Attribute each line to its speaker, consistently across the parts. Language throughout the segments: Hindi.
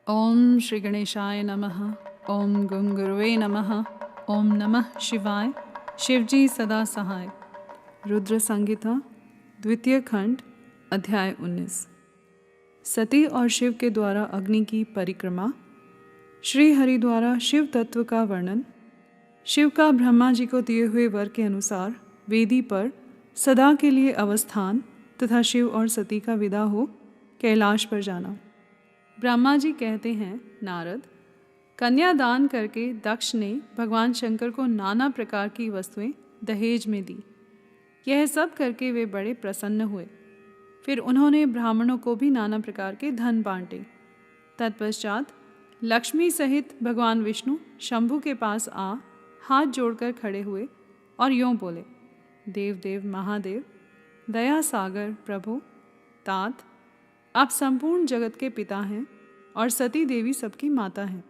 Speaker 1: ओम श्री गणेशाय नमः। ओम गं गुरुवे नमः। ओम नमः शिवाय। शिवजी सदा सहाय। रुद्र संहिता द्वितीय खंड अध्याय 19। सती और शिव के द्वारा अग्नि की परिक्रमा। श्री हरि द्वारा शिव तत्व का वर्णन। शिव का ब्रह्मा जी को दिए हुए वर के अनुसार वेदी पर सदा के लिए अवस्थान तथा शिव और सती का विदा हो कैलाश पर जाना। ब्रह्मा जी कहते हैं, नारद, कन्यादान करके दक्ष ने भगवान शंकर को नाना प्रकार की वस्तुएं दहेज में दी। यह सब करके वे बड़े प्रसन्न हुए। फिर उन्होंने ब्राह्मणों को भी नाना प्रकार के धन बांटे। तत्पश्चात लक्ष्मी सहित भगवान विष्णु शंभु के पास आ हाथ जोड़कर खड़े हुए और यों बोले, देव देव महादेव, दया सागर प्रभु, तात, आप संपूर्ण जगत के पिता हैं और सती देवी सबकी माता हैं।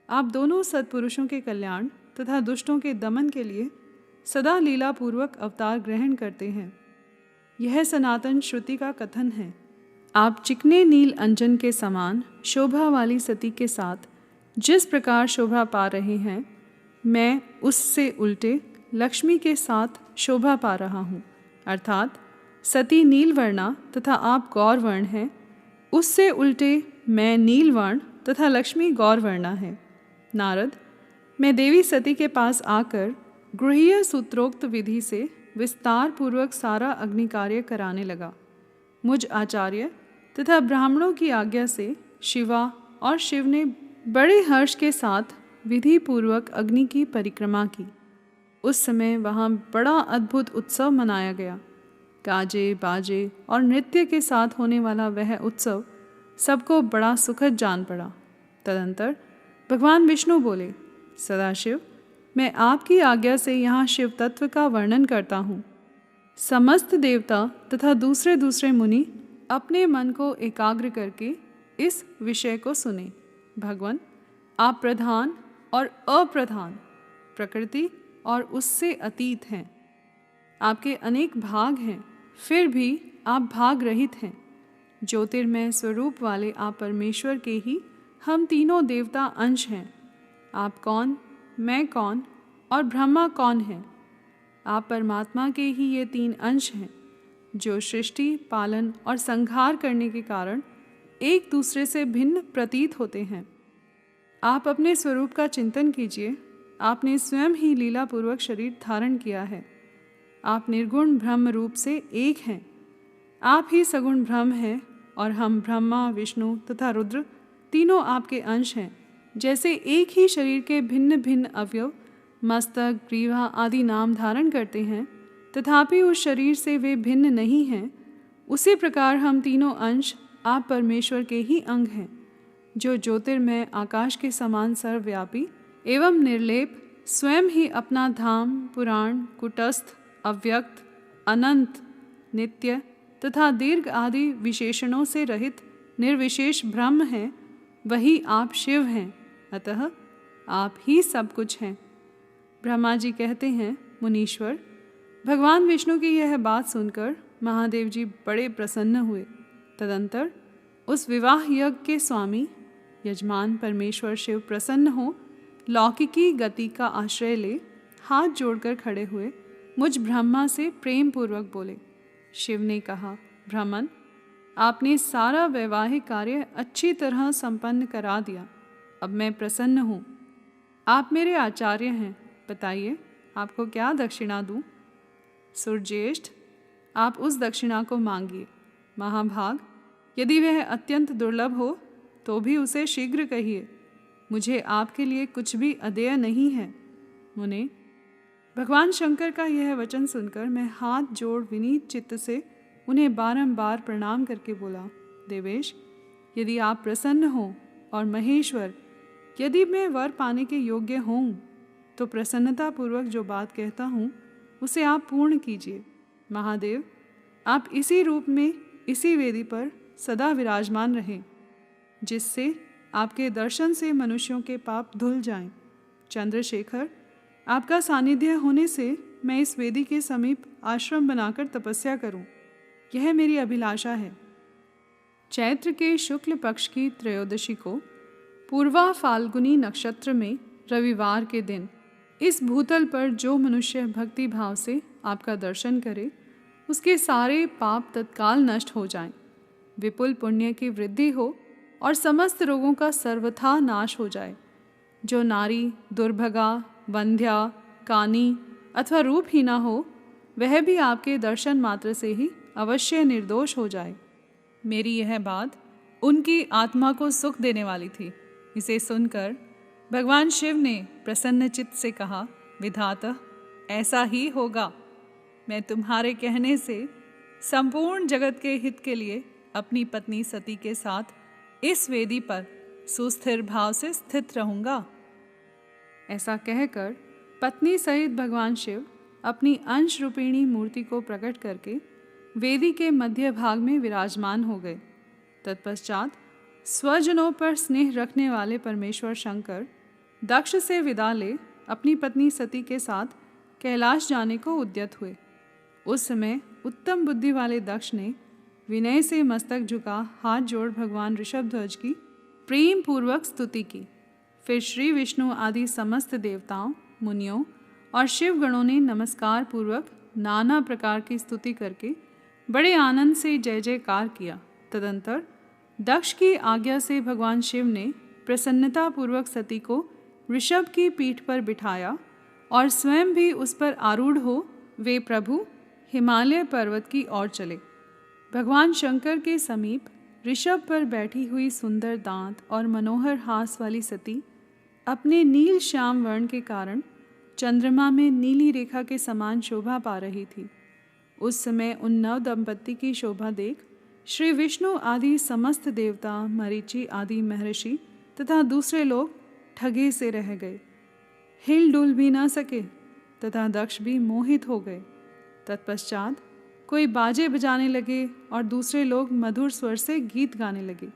Speaker 1: आप दोनों सत्पुरुषों के कल्याण तथा दुष्टों के दमन के लिए सदा लीलापूर्वक अवतार ग्रहण करते हैं। यह सनातन श्रुति का कथन है। आप चिकने नील अंजन के समान शोभा वाली सती के साथ जिस प्रकार शोभा पा रहे हैं, मैं उससे उल्टे लक्ष्मी के साथ शोभा पा रहा हूँ। अर्थात सती नीलवर्णा तथा आप गौरवर्ण हैं, उससे उल्टे मैं नीलवर्ण तथा लक्ष्मी गौरवर्णा है। नारद, मैं देवी सती के पास आकर गृहीय सूत्रोक्त विधि से विस्तार पूर्वक सारा अग्नि कार्य कराने लगा। मुझ आचार्य तथा ब्राह्मणों की आज्ञा से शिवा और शिव ने बड़े हर्ष के साथ विधि पूर्वक अग्नि की परिक्रमा की। उस समय वहाँ बड़ा अद्भुत उत्सव मनाया गया। गाजे बाजे और नृत्य के साथ होने वाला वह उत्सव सबको बड़ा सुखद जान पड़ा। तदंतर भगवान विष्णु बोले, सदाशिव, मैं आपकी आज्ञा से यहाँ शिव तत्व का वर्णन करता हूँ। समस्त देवता तथा दूसरे दूसरे मुनि अपने मन को एकाग्र करके इस विषय को सुने। भगवान, आप प्रधान और अप्रधान, प्रकृति और उससे अतीत हैं। आपके अनेक भाग हैं, फिर भी आप भाग रहित हैं। ज्योतिर्मय स्वरूप वाले आप परमेश्वर के ही हम तीनों देवता अंश हैं। आप कौन, मैं कौन और ब्रह्मा कौन हैं? आप परमात्मा के ही ये तीन अंश हैं, जो सृष्टि, पालन और संहार करने के कारण एक दूसरे से भिन्न प्रतीत होते हैं। आप अपने स्वरूप का चिंतन कीजिए। आपने स्वयं ही लीलापूर्वक शरीर धारण किया है। आप निर्गुण ब्रह्म रूप से एक हैं। आप ही सगुण ब्रह्म हैं और हम ब्रह्मा, विष्णु तथा रुद्र तीनों आपके अंश हैं। जैसे एक ही शरीर के भिन्न भिन्न अवयव मस्तक, ग्रीवा आदि नाम धारण करते हैं, तथापि उस शरीर से वे भिन्न नहीं हैं, उसी प्रकार हम तीनों अंश आप परमेश्वर के ही अंग हैं, जो ज्योतिर्मय आकाश के समान सर्वव्यापी एवं निर्लेप स्वयं ही अपना धाम, पुराण, कुटस्थ, अव्यक्त, अनंत, नित्य तथा दीर्घ आदि विशेषणों से रहित निर्विशेष ब्रह्म हैं। वही आप शिव हैं। अतः आप ही सब कुछ हैं। ब्रह्मा जी कहते हैं, मुनीश्वर, भगवान विष्णु की यह बात सुनकर महादेव जी बड़े प्रसन्न हुए। तदंतर उस विवाह यज्ञ के स्वामी यजमान परमेश्वर शिव प्रसन्न हो लौकिकी गति का आश्रय ले हाथ जोड़कर खड़े हुए मुझ ब्रह्मा से प्रेम पूर्वक बोले। शिव ने कहा, ब्राह्मण, आपने सारा वैवाहिक कार्य अच्छी तरह संपन्न करा दिया। अब मैं प्रसन्न हूँ। आप मेरे आचार्य हैं। बताइए, आपको क्या दक्षिणा दूँ? सुरज्येष्ठ, आप उस दक्षिणा को मांगिए। महाभाग, यदि वह अत्यंत दुर्लभ हो तो भी उसे शीघ्र कहिए। मुझे आपके लिए कुछ भी अदेय नहीं है। मुने, भगवान शंकर का यह वचन सुनकर मैं हाथ जोड़ विनीत चित्त से उन्हें बारंबार प्रणाम करके बोला, देवेश, यदि आप प्रसन्न हों और महेश्वर, यदि मैं वर पाने के योग्य हूँ तो प्रसन्नतापूर्वक जो बात कहता हूँ उसे आप पूर्ण कीजिए। महादेव, आप इसी रूप में इसी वेदी पर सदा विराजमान रहें, जिससे आपके दर्शन से मनुष्यों के पाप धुल जाएं। चंद्रशेखर, आपका सानिध्य होने से मैं इस वेदी के समीप आश्रम बनाकर तपस्या करूं, यह मेरी अभिलाषा है। चैत्र के शुक्ल पक्ष की त्रयोदशी को पूर्वा फाल्गुनी नक्षत्र में रविवार के दिन इस भूतल पर जो मनुष्य भक्ति भाव से आपका दर्शन करे, उसके सारे पाप तत्काल नष्ट हो जाएं, विपुल पुण्य की वृद्धि हो और समस्त रोगों का सर्वथा नाश हो जाए। जो नारी दुर्भगा, वंध्या, कानी अथवा रूपहीना हो, वह भी आपके दर्शन मात्र से ही अवश्य निर्दोष हो जाए। मेरी यह बात उनकी आत्मा को सुख देने वाली थी। इसे सुनकर भगवान शिव ने प्रसन्न चित्त से कहा, विधाता, ऐसा ही होगा। मैं तुम्हारे कहने से संपूर्ण जगत के हित के लिए अपनी पत्नी सती के साथ इस वेदी पर सुस्थिर भाव से स्थित रहूंगा। ऐसा कहकर पत्नी सहित भगवान शिव अपनी अंश रूपिणी मूर्ति को प्रकट करके वेदी के मध्य भाग में विराजमान हो गए। तत्पश्चात स्वजनों पर स्नेह रखने वाले परमेश्वर शंकर दक्ष से विदा ले अपनी पत्नी सती के साथ कैलाश जाने को उद्यत हुए। उस समय उत्तम बुद्धि वाले दक्ष ने विनय से मस्तक झुका हाथ जोड़ भगवान ऋषभध्वज की प्रेम पूर्वक स्तुति की। फिर श्री विष्णु आदि समस्त देवताओं, मुनियों और शिवगणों ने नमस्कार पूर्वक नाना प्रकार की स्तुति करके बड़े आनंद से जय जयकार किया। तदंतर दक्ष की आज्ञा से भगवान शिव ने प्रसन्नता पूर्वक सती को ऋषभ की पीठ पर बिठाया और स्वयं भी उस पर आरूढ़ हो वे प्रभु हिमालय पर्वत की ओर चले। भगवान शंकर के समीप ऋषभ पर बैठी हुई सुंदर दांत और मनोहर हास वाली सती अपने नील श्याम वर्ण के कारण चंद्रमा में नीली रेखा के समान शोभा पा रही थी। उस समय उन नव दंपत्ति की शोभा देख श्री विष्णु आदि समस्त देवता, मरीचि आदि महर्षि तथा दूसरे लोग ठगे से रह गए, हिल डुल भी न सके तथा दक्ष भी मोहित हो गए। तत्पश्चात कोई बाजे बजाने लगे और दूसरे लोग मधुर स्वर से गीत गाने लगे।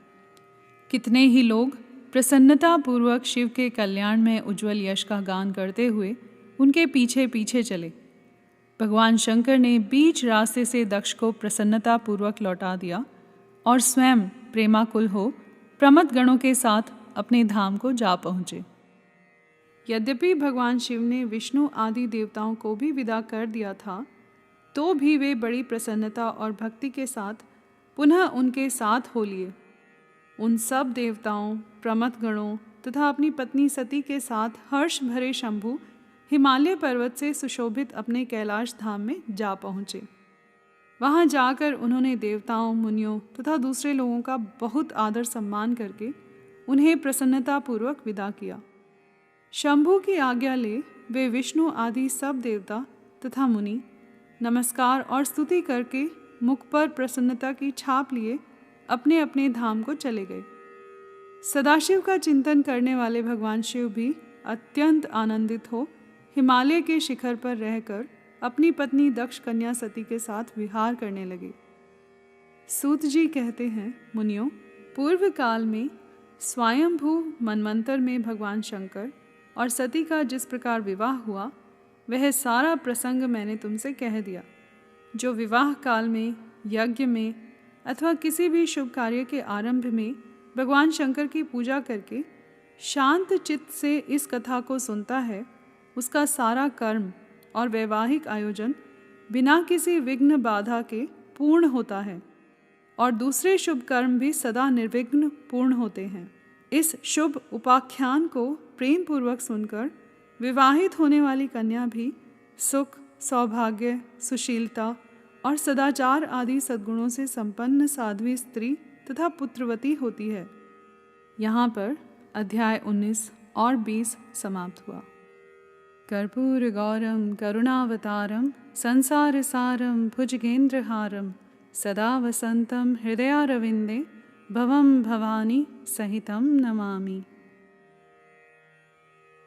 Speaker 1: कितने ही लोग प्रसन्नता पूर्वक शिव के कल्याण में उज्ज्वल यश का गान करते हुए उनके पीछे पीछे चले। भगवान शंकर ने बीच रास्ते से दक्ष को प्रसन्नता पूर्वक लौटा दिया और स्वयं प्रेमाकुल हो प्रमथ गणों के साथ अपने धाम को जा पहुँचे। यद्यपि भगवान शिव ने विष्णु आदि देवताओं को भी विदा कर दिया था, तो भी वे बड़ी प्रसन्नता और भक्ति के साथ पुनः उनके साथ हो लिए। उन सब देवताओं, प्रमथ गणों तथा अपनी पत्नी सती के साथ हर्ष भरे शंभु हिमालय पर्वत से सुशोभित अपने कैलाश धाम में जा पहुँचे। वहाँ जाकर उन्होंने देवताओं, मुनियों तथा दूसरे लोगों का बहुत आदर सम्मान करके उन्हें प्रसन्नतापूर्वक विदा किया। शंभु की आज्ञा ले वे विष्णु आदि सब देवता तथा मुनि नमस्कार और स्तुति करके मुख पर प्रसन्नता की छाप लिए अपने अपने धाम को चले गए। सदाशिव का चिंतन करने वाले भगवान शिव भी अत्यंत आनंदित हो हिमालय के शिखर पर रहकर अपनी पत्नी दक्ष कन्या सती के साथ विहार करने लगे। सूत जी कहते हैं, मुनियों, पूर्व काल में स्वयंभू मनवंतर में भगवान शंकर और सती का जिस प्रकार विवाह हुआ, वह सारा प्रसंग मैंने तुमसे कह दिया। जो विवाह काल में, यज्ञ में अथवा किसी भी शुभ कार्य के आरंभ में भगवान शंकर की पूजा करके शांत चित्त से इस कथा को सुनता है, उसका सारा कर्म और वैवाहिक आयोजन बिना किसी विघ्न बाधा के पूर्ण होता है और दूसरे शुभ कर्म भी सदा निर्विघ्न पूर्ण होते हैं। इस शुभ उपाख्यान को प्रेम पूर्वक सुनकर विवाहित होने वाली कन्या भी सुख, सौभाग्य, सुशीलता और सदाचार आदि सद्गुणों से संपन्न साध्वी स्त्री तथा पुत्रवती होती है। यहाँ पर अध्याय 19 और 20 समाप्त हुआ। कर्पूर गौरम करुणावतारम संसार सारम भुजगेंद्रहारम सदा वसंतम हृदयारविंदे भवम भवानी सहितं नमामि।